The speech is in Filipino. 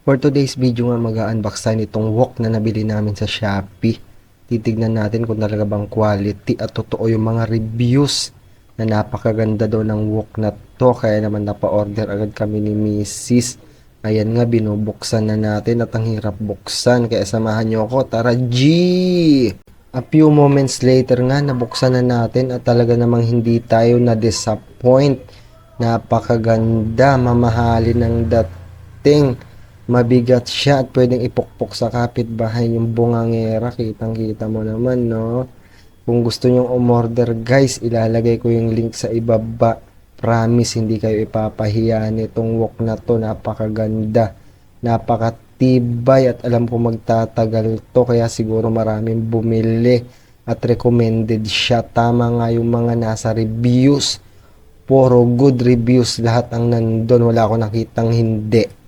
For today's video nga mag-unbox tayo nitong wok na nabili namin sa Shopee. Titignan natin kung talaga bang quality at totoo yung mga reviews na napakaganda daw ng wok na to. Kaya naman napa-order agad kami ni Mrs. Ayan nga, binubuksan na natin at ang hirap buksan. Kaya samahan nyo ako. Tara, G! A few moments later nga, nabuksan na natin at talaga namang hindi tayo na-disappoint. Napakaganda, mamahalin ng dating. Mabigat siya at pwedeng ipukpok sa kapitbahay yung bungangera. Kitang-kita mo naman, no? Kung gusto nyong umorder, guys, ilalagay ko yung link sa ibaba. Promise, hindi kayo ipapahiya nitong wok na to. Napakaganda, napakatibay at alam ko magtatagal to. Kaya siguro maraming bumili at recommended siya. Tama nga yung mga nasa reviews. Puro good reviews lahat ang nandun. Wala ako nakitang hindi.